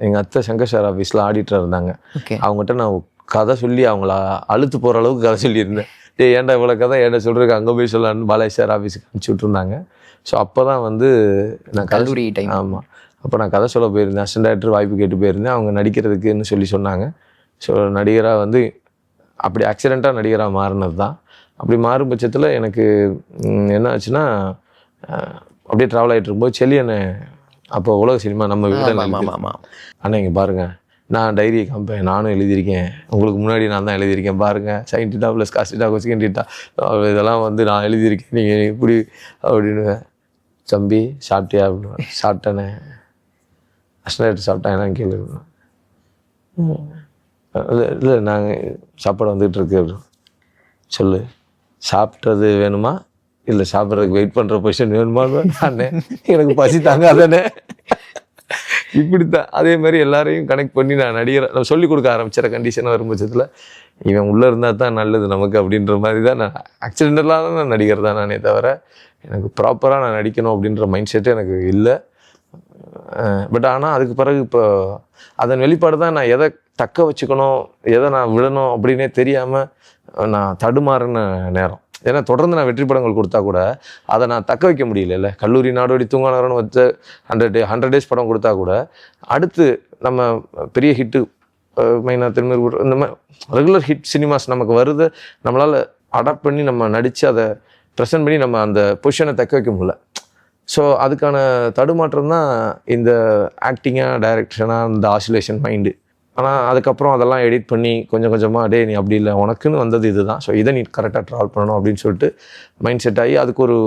எங்கள் அத்தை சங்கர் சார் ஆஃபீஸில் ஆடிட்டராக இருந்தாங்க.
ஓகே.
அவங்ககிட்ட நான் கதை சொல்லி அவங்கள அழுத்து போகிற அளவுக்கு கதை சொல்லியிருந்தேன். ஏன்டா இவ்வளோ கதை ஏன்டா சொல்கிறதுக்கு அங்கே போய் சொல்லலான்னு பாலாஜி சார் ஆஃபீஸுக்கு அனுப்பிச்சி விட்ருந்தாங்க. ஸோ அப்போ தான் வந்து நான்
கல்லூரி டைம்.
ஆமாம், அப்போ நான் கதை சொல்ல போயிருந்தேன். அசிஸ்டன்ட் டைரக்டர் வாய்ப்பு கேட்டு போயிருந்தேன். அவங்க நடிக்கிறதுக்குன்னு சொன்னாங்க. ஸோ நடிகராக வந்து அப்படி ஆக்சிடெண்ட்டாக நடிகராக மாறினது தான். அப்படி மாறும் பட்சத்தில் எனக்கு என்ன ஆச்சுன்னா, அப்படியே ட்ராவல் ஆகிட்டு இருக்கும்போது செல்லியண்ணே அப்போ உலக சினிமா நம்ம வீட்டில் அண்ணா இங்கே பாருங்கள், நான் டைரியை காமிப்பேன், நானும் எழுதியிருக்கேன், உங்களுக்கு முன்னாடி நான் தான் எழுதியிருக்கேன் பாருங்கள், sine theta plus cos theta கொஸ்டின் டீட்டா இதெல்லாம் வந்து நான் எழுதியிருக்கேன், நீங்கள் இப்படி அப்படின்னு. தம்பி சாப்பிட்டியா அப்படின்னு. சாப்பிட்டேனே. அஸ்டேட் சாப்பிட்டேன் என்னன்னு கேளு. இல்லை நாங்கள் சாப்பாடு வந்துகிட்டு இருக்கு அப்படின்னு. சொல்லு, சாப்பிட்றது வேணுமா இல்லை சாப்பிட்றதுக்கு வெயிட் பண்ணுற பொசிஷன் வேணுமான்னு. அண்ணே எனக்கு பசி தாங்காதானே. இப்படித்தான். அதே மாதிரி எல்லாரையும் கனெக்ட் பண்ணி நான் நடிகரை சொல்லிக் கொடுக்க ஆரம்பிச்சிட கண்டிஷன் வரும் பட்சத்தில் இவன் உள்ளே இருந்தால் தான் நல்லது நமக்கு அப்படின்ற மாதிரி தான் நான் ஆக்சிடென்டலாக தான் நான் நடிகர் தான் நானே தவிர எனக்கு ப்ராப்பராக நான் நடிக்கணும் அப்படின்ற மைண்ட் செட்டே எனக்கு இல்லை. பட் ஆனால் அதுக்கு பிறகு இப்போ அதன் வெளிப்பாடு தான் நான் எதை தக்க வச்சுக்கணும் எதை நான் விடணும் அப்படின்னே தெரியாமல் நான் தடுமாறுன நேரம். ஏன்னா தொடர்ந்து நான் வெற்றி படங்கள் கொடுத்தா கூட அதை நான் தக்க வைக்க முடியல. கல்லூரி நாடோடி தூங்கானவரன்னு வச்ச 100 days படம் கொடுத்தா கூட அடுத்து நம்ம பெரிய ஹிட்டு மைனா திரும்ப இந்த மாதிரி ரெகுலர் ஹிட் சினிமாஸ் நமக்கு வருது, நம்மளால் அடாப்ட் பண்ணி நம்ம நடித்து அதை ப்ரெசென்ட் பண்ணி நம்ம அந்த பொசிஷனை தக்க வைக்க முடியல. ஸோ அதுக்கான தடுமாற்றம் தான் இந்த ஆக்டிங்காக டைரக்ஷனாக இந்த ஆசிலேஷன் மைண்டு. ஆனால் அதுக்கப்புறம் அதெல்லாம் எடிட் பண்ணி கொஞ்சம் கொஞ்சமாக நீ அப்படி இல்லை, உனக்குன்னு வந்தது இது தான், ஸோ இதை நீ கரெக்டாக ட்ராவல் பண்ணணும் அப்படின்னு சொல்லிட்டு மைண்ட் செட் ஆகி அதுக்கு ஒரு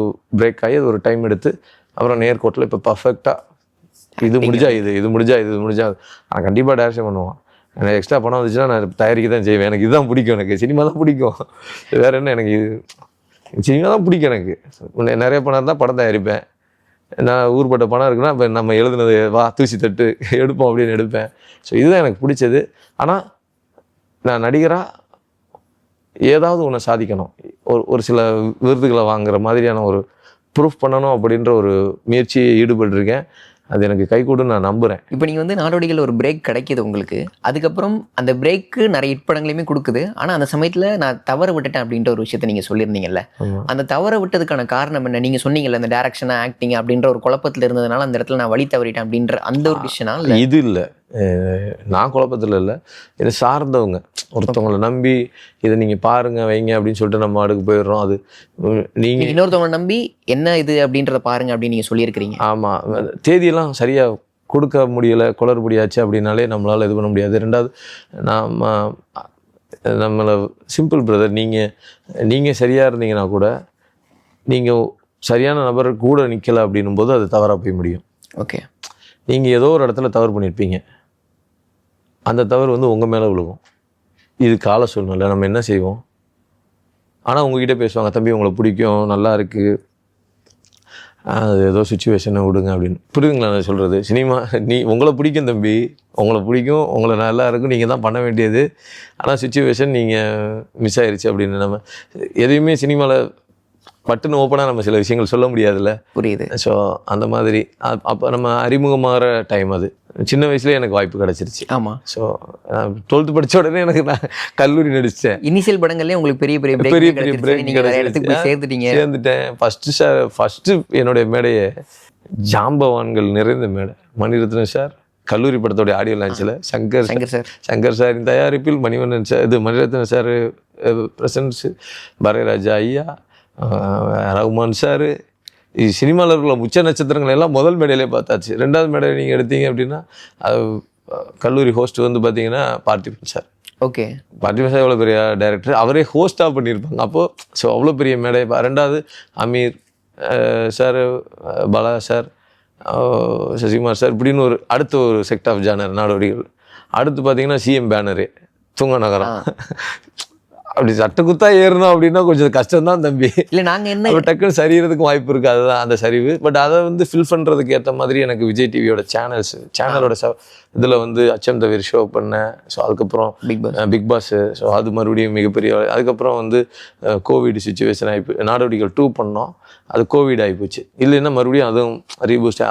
பிரேக் ஆகி அது ஒரு டைம் எடுத்து அப்புறம் நேர்கோட்டில் இப்போ பர்ஃபெக்டாக இது முடிஞ்சா நான் கண்டிப்பாக டைரக்ஷன் பண்ணுவான். எனக்கு எக்ஸ்ட்ரா பணம் வந்துச்சுன்னா நான் தயாரிக்க தான் செய்வேன். எனக்கு இதுதான் பிடிக்கும், எனக்கு சினிமா தான் பிடிக்கும், வேறு என்ன எனக்கு சினிமா தான் பிடிக்கும். எனக்கு நிறைய பணம் இருந்தால் படம் தயாரிப்பேன். நான் ஊர்பட்ட பணம் இருக்குன்னா இப்போ நம்ம எழுதுனது வா தூசி தட்டு எடுப்போம் அப்படின்னு எடுப்பேன். ஸோ இதுதான் எனக்கு பிடிச்சது. ஆனால் நான் நடிகராக ஏதாவது ஒன்று சாதிக்கணும், ஒரு சில விருதுகளை வாங்குற மாதிரியான ஒரு ப்ரூஃப் பண்ணணும் அப்படின்ற ஒரு முயற்சியை ஈடுபட்டிருக்கேன். அது எனக்கு கைகூடுன்னு நான் நம்புகிறேன்.
இப்போ நீங்கள் வந்து நாடோடிகள் ஒரு பிரேக் கிடைக்கிது உங்களுக்கு, அதுக்கப்புறம் அந்த பிரேக்கு நிறைய ஹிட் படங்களையுமே கொடுக்குது. ஆனால் அந்த சமயத்தில் நான் தவற விட்டுட்டேன் அப்படின்ற ஒரு விஷயத்த நீங்கள் சொல்லியிருந்தீங்கல்ல, அந்த தவற விட்டதுக்கான காரணம் என்ன? நீங்கள் சொன்னீங்கல்ல அந்த டேரக்ஷனாக ஆக்டிங் அப்படின்ற ஒரு குழப்பத்தில் இருந்ததுனால அந்த இடத்துல நான் வழி தவறிட்டேன் அப்படின்ற அந்த ஒரு விஷயம்னா
இது இல்லை. நான் குழப்பத்தில் இல்லை, இதை சார்ந்தவங்க ஒருத்தவங்களை நம்பி இதை நீங்கள் பாருங்கள் வைங்க அப்படின்னு சொல்லிட்டு நம்ம அடுக்கு போயிடுறோம். அது நீங்கள்
இன்னொருத்தவங்களை நம்பி என்ன இது அப்படின்றத பாருங்க அப்படின்னு நீங்கள் சொல்லியிருக்கிறீங்க.
ஆமாம், தேதியெல்லாம் சரியாக கொடுக்க முடியலை, குளறுபடியாச்சு அப்படின்னாலே நம்மளால் இது பண்ண முடியாது. ரெண்டாவது நம்மளை சிம்பிள் பிரதர், நீங்கள் சரியாக இருந்தீங்கன்னா கூட நீங்கள் சரியான நபர் கூட நிற்கலை அப்படின்னும் போது அது தவறாக போய் முடியும்.
ஓகே,
நீங்கள் ஏதோ ஒரு இடத்துல தவறு பண்ணியிருப்பீங்க, அந்த தவறு வந்து உங்கள் மேலே விழுகும். இது கால சூழ்நிலை, நம்ம என்ன செய்வோம். ஆனால் உங்ககிட்ட பேசுவாங்க, தம்பி உங்களை பிடிக்கும், நல்லா இருக்குது, அது ஏதோ சுச்சுவேஷனை விடுங்க அப்படின்னு. புரியுதுங்களா நான் சொல்கிறது? சினிமா உங்களை பிடிக்கும் தம்பி, உங்களை பிடிக்கும், உங்களை நல்லா இருக்கும், நீங்கள் தான் பண்ண வேண்டியது, ஆனால் சுச்சுவேஷன் நீங்கள் மிஸ் ஆயிடுச்சு அப்படின்னு. நம்ம எதையுமே சினிமாவில் பட்டுன்னு ஓப்பனாக நம்ம சில விஷயங்கள் சொல்ல முடியாதுல்ல.
புரியுது.
ஸோ அந்த மாதிரி அப்போ நம்ம அறிமுகமாகிற டைம் அது. சின்ன வயசுலேயே எனக்கு வாய்ப்பு கிடச்சிருச்சு.
ஆமாம்.
ஸோ 12th படித்த உடனே நான் கல்லூரி நடித்தேன்.
இனிஷியல் படங்கள்லேயே உங்களுக்கு பெரிய
பிரேக் சேர்ந்துட்டேன். ஃபஸ்ட்டு என்னுடைய மேடையை ஜாம்பவான்கள் நிறைந்த மேடை, மணிரத்னம் சார், கல்லூரி படத்தோடைய ஆடியோ லான்ச்சில்
சங்கர் சார்
சங்கர் சாரின் தயாரிப்பில் மணிவண்ணன் சார் இது மணிரத்னம் சார் பிரசன்ஸ், பாரதிராஜா ஐயா, ரகுமான் சார், சினிமாவில் இருக்கிற உச்ச நட்சத்திரங்கள் எல்லாம் முதல் மேடையிலே பார்த்தாச்சு. 2வது மேடையை நீங்கள் எடுத்தீங்க அப்படின்னா அது கல்லூரி ஹோஸ்ட் வந்து பார்த்தீங்கன்னா Parthiban sir.
Okay,
Parthiban sir எவ்வளோ பெரிய டைரக்டர், அவரே ஹோஸ்ட்டாக பண்ணியிருப்பாங்க. அப்போது ஸோ அவ்வளோ பெரிய மேடை. 2வது Ameer sir, Bala sir, Sasikumar sir, இப்படின்னு ஒரு அடுத்த ஒரு செக்ட் ஆஃப் ஜானர் நாடோடிகள். அடுத்து பார்த்தீங்கன்னா சிஎம் பேனரு, தூங்க நகரம். அப்படி சட்டக்குத்தா ஏறணும் அப்படின்னா கொஞ்சம் கஷ்டம்தான் தம்பி.
இல்லை நாங்கள் என்ன
டக்குன்னு சரிகிறதுக்கும் வாய்ப்பு இருக்குது. அதுதான் அந்த சரிவு. பட் அதை வந்து ஃபில் பண்ணுறதுக்கு ஏற்ற மாதிரி எனக்கு விஜய் டிவியோட சேனலோட இதில் வந்து அச்சம் தவிர ஷோ பண்ணேன். ஸோ அதுக்கப்புறம் பிக் பாஸ். ஸோ அது மறுபடியும் மிகப்பெரிய. அதுக்கப்புறம் வந்து கோவிட் சுச்சுவேஷன் ஆகி நாடோடிகள் 2 பண்ணோம். அது கோவிட் ஆகிப்போச்சு. இல்லைன்னா மறுபடியும் அதுவும் ரீபூஸ்ட்.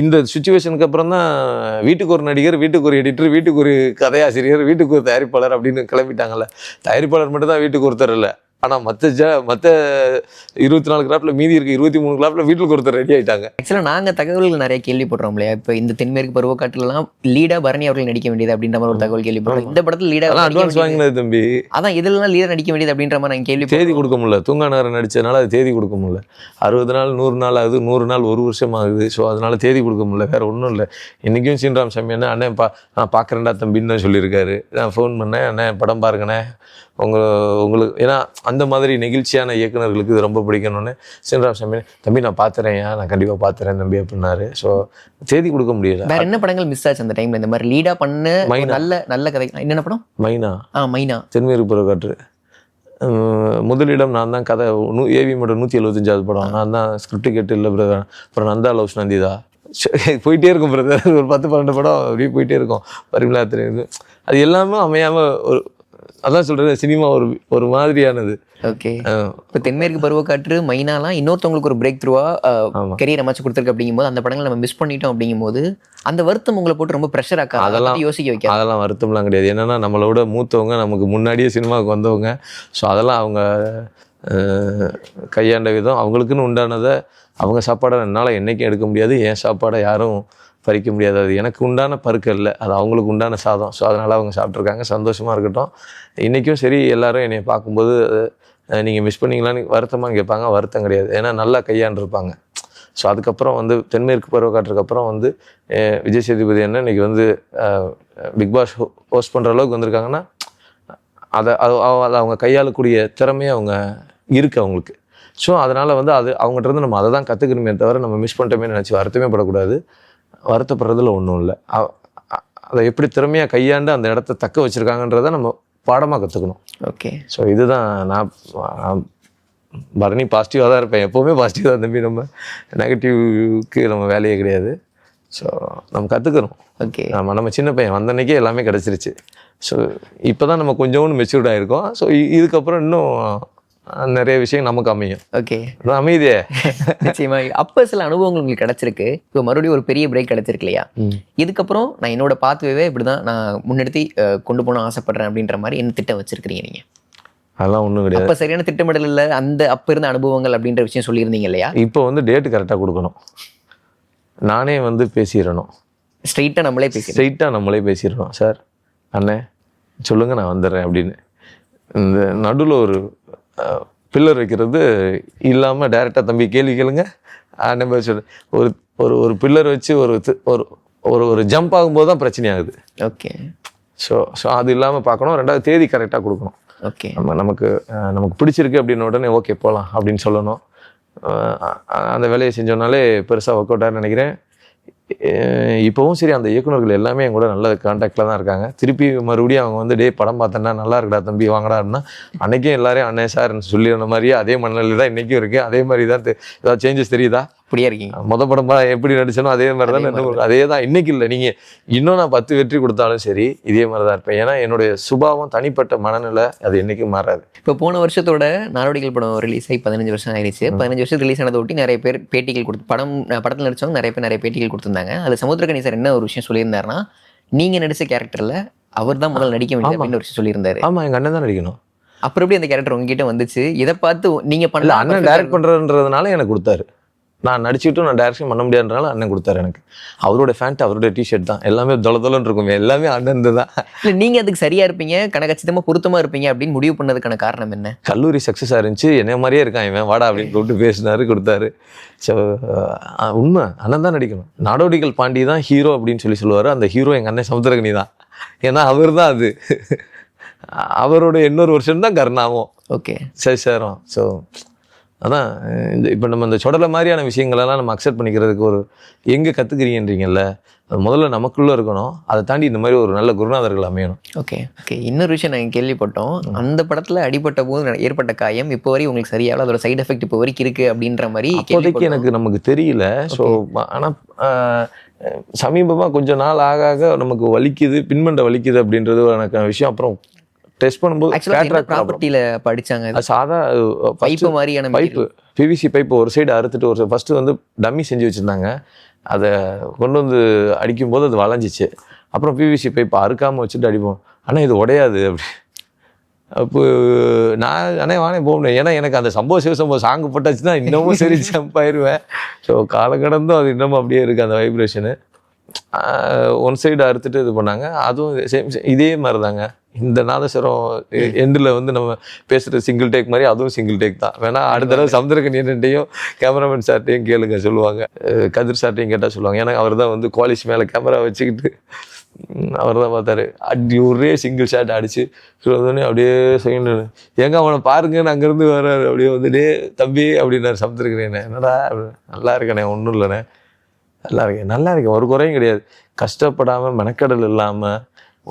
இந்த சுச்சுவேஷனுக்கு அப்புறம் தான் வீட்டுக்கு ஒரு நடிகர், வீட்டுக்கு ஒரு எடிட்டர், வீட்டுக்கு ஒரு கதையாசிரியர், வீட்டுக்கு ஒரு தயாரிப்பாளர் அப்படின்னு கிளம்பிட்டாங்கல்ல. தயாரிப்பாளர் மட்டும் தான் வீட்டுக்கு ஒருத்தர் இல்லை. ஆனால் மற்ற 24 கிராஃப்டில் மீதி இருக்க 23 கிராஃப்டில் வீட்டுக்கு ஒருத்தர் ரெடி ஆகிட்டாங்க.
ஆக்சுவலாக நாங்கள் தகவல்கள் நிறைய கேள்விப்படுறோம் இல்லையா? இப்போ இந்த தென்மேற்கு பருவக்காட்டுலாம் லீடா பரணி அவர்கள் நடிக்க வேண்டியது அப்படின்ற மாதிரி ஒரு தகவல் கேள்விப்படுறோம். இந்த படத்தில் லீடா
அட்வான்ஸ் வாங்கினது தம்பி.
அதான் இதெல்லாம் லீடா நடிக்க வேண்டியது அப்படின்ற மாதிரி நாங்கள் கேள்வி.
தேதி கொடுக்க முடியல. தூங்கா நகரம் நடிச்சதுனால அது தேதி கொடுக்க முடியல. 60 நாள் 100 நாள் ஆகுது, 100 நாள் 1 வருஷம் ஆகுது. ஸோ அதனால தேதி கொடுக்க முடியல. வேறு ஒன்றும் இல்லை. இன்றைக்கும் சீன்ராம் சாமி அண்ணன் நான் பார்க்குறேன்டா தம்பின்னு தான் சொல்லியிருக்காரு. நான் ஃபோன் பண்ணேன், அண்ணன் படம் பாருங்கண்ணே உங்களுக்கு. ஏன்னா அந்த மாதிரி நெகிழ்ச்சியான இயக்குநர்களுக்கு இது ரொம்ப பிடிக்கணும்னு சீன்ராம் சாமி தம்பி நான் பார்த்துறேன், நான் கண்டிப்பாக பார்த்துறேன் தம்பி அப்படின்னாரு. ஸோ தேதி கொடுக்க முடியல.
வேற என்ன படங்கள் மிஸ் ஆச்சு அந்த டைம்ல இந்த மாதிரி லீடா பண்ண நல்ல கதை? என்னென்ன படம்? மைனா, தென்மேற்கு
பருவக்காற்று. முதலிடம் நான் தான். கதை ஏவி மட்டும் 175வது படம் நான் தான். ஸ்கிரிப்ட் கேட்டு இல்லை பிரதர். அப்புறம் நந்தா லவ்ஸ் நந்திதா போயிட்டே இருக்கும் பிரதர். ஒரு 10-12 படம் அப்படியே போயிட்டே இருக்கும். பரிமளா தெரியுது. அது எல்லாமே அமையாமல் ஒரு அதான் சொல்கிறது, சினிமா ஒரு மாதிரியானது.
ஓகே, இப்போ தென்மேற்கு பருவக்காற்று, மைனாலாம் இன்னொருத்தவங்களுக்கு ஒரு பிரேக் த்ரூவா கரியர் அமைச்சு கொடுத்துருக்கு. அப்படிங்கும்போது அந்த படங்களை நம்ம மிஸ் பண்ணிட்டோம். அப்படிங்கும்போது அந்த வருத்தம் உங்களை போட்டு ரொம்ப ப்ரெஷர் ஆக்கா? அதெல்லாம் யோசிக்க வைக்க.
அதெல்லாம் வருத்தம்லாம் கிடையாது. என்னென்னா நம்மளோட மூத்தவங்க, நமக்கு முன்னாடியே சினிமாவுக்கு வந்தவங்க. ஸோ அதெல்லாம் அவங்க கையாண்ட விதம், அவங்களுக்குன்னு உண்டானதை, அவங்க சாப்பாடை என்னால் என்றைக்கும் எடுக்க முடியாது. என் சாப்பாடை யாரும் பறிக்க முடியாது. அது எனக்கு உண்டான பருக்க இல்லை, அது அவங்களுக்கு உண்டான சாதம். ஸோ அதனால் அவங்க சாப்பிட்ருக்காங்க, சந்தோஷமாக இருக்கட்டும். இன்றைக்கும் சரி, எல்லோரும் என்னை பார்க்கும்போது நீங்கள் மிஸ் பண்ணிங்களான்னு வருத்தமாக கேட்பாங்க. வருத்தம் கிடையாது, ஏன்னா நல்லா கையாண்டிருப்பாங்க. ஸோ அதுக்கப்புறம் வந்து தென்மேற்கு பருவக்காற்றுக்கு அப்புறம் வந்து விஜய் சேதுபதி என்ன இன்றைக்கி வந்து பிக் பாஸ் ஹோஸ்ட் பண்ணுற அளவுக்கு வந்திருக்காங்கன்னா அதை அவங்க கையாளக்கூடிய திறமையே அவங்க இருக்குது அவங்களுக்கு. ஸோ அதனால் வந்து அவங்ககிட்ட இருந்து நம்ம அதை தான் கற்றுக்கணுமே தவிர நம்ம மிஸ் பண்ணிட்டோமே நினச்சி வருத்தமே படக்கூடாது. வருத்தப்படுறதுல ஒன்றும் இல்லை. அதை எப்படி திறமையாக கையாண்டு அந்த இடத்த தக்க வச்சுருக்காங்கன்றதை நம்ம பாடமாக கற்றுக்கணும்.
ஓகே,
ஸோ இதுதான் நான் பரணி பாசிட்டிவாக தான் இருப்பேன். எப்போவுமே பாசிட்டிவாக தான் தம்பி. நம்ம நெகட்டிவ்க்கு நம்ம வேலையே கிடையாது. ஸோ நம்ம கற்றுக்கிறோம்.
ஓகே,
நம்ம சின்ன பையன் வந்த அன்றைக்கே எல்லாமே கிடச்சிருச்சு. ஸோ இப்போ தான் நம்ம கொஞ்சோண்டு மெச்சூர்ட் ஆகிருக்கோம். ஸோ இதுக்கப்புறம் இன்னும் நிறைய விஷயம் நமக்கு அமையும்.
ஓகே,
அமைதியே
நிச்சயமா. அப்போ சில அனுபவங்கள் உங்களுக்கு கிடைச்சிருக்கு. இப்போ மறுபடியும் ஒரு பெரிய பிரேக் கிடைச்சிருக்கு இல்லையா? இதுக்கப்புறம் நான் என்னோட பாத்வேவே இப்படிதான் நான் முன்னெடுத்து கொண்டு போன ஆசைப்படுறேன் அப்படின்ற மாதிரி என்ன திட்டம் வச்சிருக்கிறீங்க நீங்க?
அதெல்லாம் ஒன்றும் கிடையாது.
அப்போ சரியான திட்டமிடல் இல்லை, அப்போ இருந்த அனுபவங்கள் அப்படின்ற விஷயம் சொல்லியிருந்தீங்க இல்லையா?
இப்போ வந்து டேட்டு கரெக்டாக கொடுக்கணும். நானே வந்து பேசிடணும்.
ஸ்ட்ரெயிட்டாக நம்மளே பேசிடணும். சார் அண்ணே சொல்லுங்கள் நான் வந்துடுறேன் அப்படின்னு. இந்த நடுவில் ஒரு பில்லர் வைக்கிறது இல்லாமல் டைரெக்டாக தம்பி கேள்வி கேளுங்க நம்ம சொல்லு. ஒரு பில்லர் வச்சு ஒரு ஜம்ப் ஆகும்போது தான் பிரச்சனை ஆகுது. ஓகே,
ஸோ அது இல்லாமல் பார்க்கணும். 2வது தேதி கரெக்டாக கொடுக்கணும்.
ஓகே,
நமக்கு பிடிச்சிருக்கு அப்படின்னு உடனே ஓகே போகலாம் அப்படின்னு சொல்லணும். அந்த வேலையை செஞ்சோன்னாலே பெருசாக ஒர்க் அவுட் ஆகுன்னு நினைக்கிறேன். இப்போவும் சரி, அந்த இயக்குநர்கள் எல்லாமே என் கூட நல்ல கான்டாக்டில் தான் இருக்காங்க. திருப்பி மறுபடியும் அவங்க வந்து டே படம் பார்த்தேன்னா நல்லா இருக்குடா தம்பி வாங்கடா அப்படின்னா அன்றைக்கும் எல்லாரையும் அண்ணே சார் சொல்லிடுற மாதிரியே அதே மனநிலை தான் இன்றைக்கும் இருக்குது. அதே மாதிரி தான். ஏதாவது சேஞ்சஸ் தெரியுதா?
அப்படியே இருக்கீங்க.
படம் எப்படி நடிச்சனோ அதே மாதிரி தான். அதே தான் இன்னைக்கு இல்லை. நீங்கள் இன்னும் நான் 10 வெற்றி கொடுத்தாலும் சரி இதே மாதிரி தான் இருப்பேன். ஏன்னா என்னுடைய சுபாவம், தனிப்பட்ட மனநிலை அது என்றைக்கும் மாறாது.
இப்போ போன வருஷத்தோட நாடோடிகள் படம் ரிலீஸ் ஆகி 15 வருஷம் ஆயிடுச்சு. 15 வருஷம் ரிலீஸ் ஆனதை ஒட்டி நிறைய பேர் பேட்டிகள் படத்தில் நடிச்சவங்க நிறைய பேட்டிகள் கொடுத்துருந்தாங்க. அது சமுத்திரக்கனி சார் என்ன ஒரு விஷயம் சொல்லியிருந்தாருன்னா, நீங்கள் நடித்த கேரக்டரில் அவர் தான் முதல்ல நடிக்க வேண்டிய அப்படின்னு ஒரு விஷயம் சொல்லியிருந்தாரு.
ஆமாம், எங்கள் அண்ணன் தான் நடிக்கணும்.
அப்புறம் எப்படி அந்த கேரக்டர் உங்ககிட்ட வந்துச்சு? இதை பார்த்து நீங்கள் பண்ணல,
அண்ணன் டைரக்ட் பண்ணுறதுன்றதுனால எனக்கு கொடுத்தாரு. நான் நடிச்சுட்டும் நான் டைரக்ஷன் பண்ண முடியாதுனால அண்ணன் கொடுத்தாரு எனக்கு. அவரோட ஃபேண்ட், அவரோட டிஷர்ட் தான், எல்லாமே தொலைன்னு இருக்கும், எல்லாமே அண்ணன் தான்.
இல்லை நீங்கள் அதுக்கு சரியாக இருப்பீங்க, கணக்கச்சிதமாக பொருத்தமாக இருப்பீங்க அப்படின்னு முடிவு பண்ணதுக்கான காரணம் என்ன?
கல்லூரி சக்ஸஸாக இருந்துச்சு, என்ன மாதிரியே இருக்கான் இவன், வாடா அப்படின்னு கூப்பிட்டு பேசினாரு, கொடுத்தாரு. ஸோ உண்மை அண்ணன் தான் நடிக்கணும். நாடோடிகள் பாண்டி தான் ஹீரோ அப்படின்னு சொல்லுவார். அந்த ஹீரோ எங்கள் அண்ணன் சமுத்திரகனி தான். ஏன்னா அவர் தான் அது. அவரோட இன்னொரு வருஷம் தான் கர்ணாவும்.
ஓகே
சரி சாரும். ஸோ அதான் இப்போ நம்ம இந்த சொடலை மாதிரியான விஷயங்களெல்லாம் நம்ம அக்செப்ட் பண்ணிக்கிறதுக்கு ஒரு எங்கே கற்றுக்கிறீங்கன்றீங்கல்ல, அது முதல்ல நமக்குள்ளே இருக்கணும். அதை தாண்டி இந்த மாதிரி ஒரு நல்ல குருநாதர்கள் அமையணும்.
Okay okay. இன்னொரு விஷயம் நாங்கள் கேள்விப்பட்டோம், அந்த படத்தில் அடிபட்ட போது ஏற்பட்ட காயம் இப்போ வரைக்கும் உங்களுக்கு சரியாகல, அதோட சைடு எஃபெக்ட் இப்போ வரைக்கும் இருக்குது அப்படின்ற மாதிரி
இப்போதைக்கு எனக்கு நமக்கு தெரியல. ஸோ ஆனால் சமீபமாக கொஞ்சம் நாள் ஆக ஆக நமக்கு வலிக்குது, பின்மண்டை வலிக்குது அப்படின்றது எனக்கு விஷயம். அப்புறம் டெஸ்ட் பண்ணும்போது
ப்ராப்பர்ட்டியில் படித்தாங்க,
சாதா
பைப்பு மாதிரியான
பைப்பு, பிவிசி பைப்பு ஒரு சைடு அறுத்துட்டு ஒரு ஃபஸ்ட்டு வந்து டம்மி செஞ்சு வச்சுருந்தாங்க. அதை கொண்டு வந்து அடிக்கும்போது அது வளைஞ்சிச்சு. அப்புறம் பிவிசி பைப்பை அறுக்காமல் வச்சுட்டு அடிப்போம். ஆனால் இது உடையாது அப்படி. அப்போ நான் அண்ணே வானே போக முடியாது, ஏன்னா எனக்கு அந்த சம்பவ சிவசம்பவம் சாங்கு போட்டாச்சுன்னா இன்னமும் சரி ஜம்ப் ஆயிடுவேன். ஸோ காலக்கடந்தும் அது இன்னமும் அப்படியே இருக்குது அந்த வைப்ரேஷனு. ஒன் சைடு அறுத்துட்டு இது பண்ணாங்க. அதுவும் சேம் இதே மாதிரி தாங்க. இந்த நாதஸ்வரம் எண்டில் வந்து நம்ம பேசுகிற சிங்கிள் டேக் மாதிரி அதுவும் சிங்கிள் டேக் தான். வேணா அடுத்த தடவை சமுத்திரகனி என்னட்டையும் கேமராமேன் சார்ட்டையும் கேளுங்க சொல்லுவாங்க, கதிர் சார்ட்டையும் கேட்டால் சொல்லுவாங்க. ஏன்னா அவர் தான் வந்து குவாலிஸ் மேலே கேமரா வச்சுக்கிட்டு அவர் தான் பார்த்தாரு. அடி ஒரே சிங்கிள் ஷாட் அடிச்சு சொன்னோடனே அப்படியே செகண்ட் ஏங்க அவனை பாருங்கன்னு அங்கேருந்து வர்றாரு. அப்படியே வந்துட்டு தம்பி அப்படின்னாரு சமுத்திரகனி. என்னடா நல்லா இருக்கண்ணே, ஒன்றும் இல்லைண்ணே, நல்லா இருக்கேன், ஒரு குறையும் கிடையாது. கஷ்டப்படாமல் மெனக்கடல் இல்லாமல்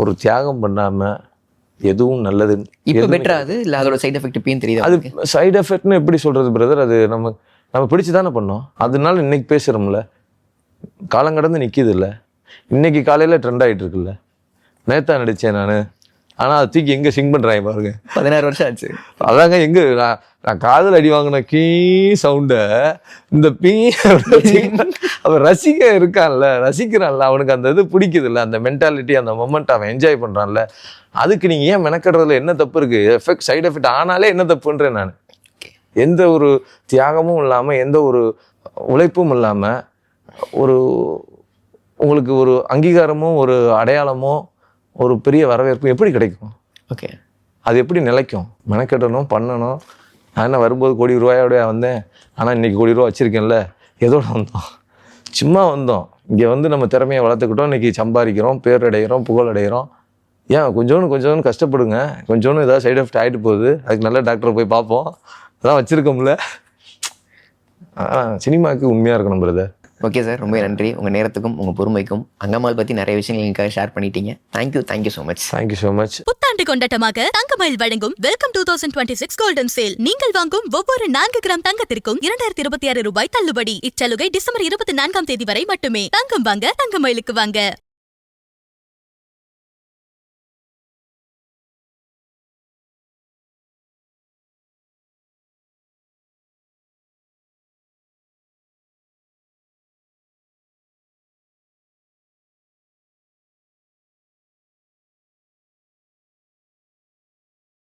ஒரு தியாகம் பண்ணாமல் எதுவும் நல்லது.
இப்போ பெட்டரா அது இல்லை அதோட சைடு எஃபெக்ட் இப்பயும் தெரியுது?
அது சைடு எஃபெக்ட்னு எப்படி சொல்கிறது பிரதர், அது நம்ம பிடிச்சி தானே பண்ணோம். அதனால இன்னைக்கு பேசுகிறோம்ல, காலங்கடந்து நிற்கிது இல்லை. இன்னைக்கு காலையில் ட்ரெண்ட் ஆகிட்டு இருக்குல்ல. நேத்தா நடித்தேன் நான், ஆனால் அது தூக்கி எங்கே சிங் பண்ணுறாங்க பாருங்க.
16 வருஷம் ஆச்சு.
அதாங்க எங்கே நான் காதல் அடி வாங்கின கீ சவுண்டை இந்த பீ அவன் ரசிக்க இருக்கான்ல, ரசிக்கிறான்ல, அவனுக்கு அந்த இது பிடிக்குதுல்ல, அந்த மென்டாலிட்டி, அந்த மொமெண்ட் அவன் என்ஜாய் பண்ணுறான்ல. அதுக்கு நீங்கள் ஏன் மெனக்கடுறதுல என்ன தப்பு இருக்குது? எஃபெக்ட் சைடு எஃபெக்ட் ஆனாலே என்ன தப்புன்றேன் நான். எந்த ஒரு தியாகமும் இல்லாமல், எந்த ஒரு உழைப்பும் இல்லாமல், ஒரு உங்களுக்கு ஒரு அங்கீகாரமோ ஒரு அடையாளமோ ஒரு பெரிய வரவேற்பு எப்படி கிடைக்கும்?
ஓகே,
அது எப்படி நிலைக்கும்? மெனக்கட்டணும், பண்ணணும். நான் என்ன வரும்போது கோடி ரூபாயோட வந்தேன், ஆனால் இன்றைக்கி கோடி ரூபா வச்சுருக்கேன்ல, எதோட வந்தோம்? சும்மா வந்தோம். இங்கே வந்து நம்ம திறமையை வளர்த்துக்கிட்டோம், இன்றைக்கி சம்பாதிக்கிறோம், பேர் அடைகிறோம், புகழ் அடைகிறோம். ஏன் கொஞ்சோன்னு கஷ்டப்படுங்க, கொஞ்சோன்னு ஏதாவது சைடு எஃபெக்ட் ஆகிட்டு போகுது, அதுக்கு நல்ல டாக்டரை போய் பார்ப்போம், அதான் வச்சுருக்கோம்ல. சினிமாவுக்கு உண்மையாக இருக்கணும் பிரதர்.
ஓகே சார், ரொம்ப நன்றி உங்கள் நேரத்துக்கும் உங்கள் பொறுமைக்கும். அங்கம்மாள் பற்றி நிறைய விஷயங்கள் எங்களுக்காக ஷேர் பண்ணிட்டீங்க. Thank you so much.
Thank you so much.
புத்தாண்டு கொண்டாட்டமாக தங்கமயில் வழங்கும் வெல்கம் 2026 கோல்டன் சேல். நீங்கள் வாங்கும் ஒவ்வொரு 4 கிராம் தங்கத்திற்கும் 2026 ரூபாய் தள்ளுபடி. இச்சலுகை டிசம்பர் 24 வரை மட்டுமே. தங்கம் வாங்க தங்கமயிலுக்கு வாங்க.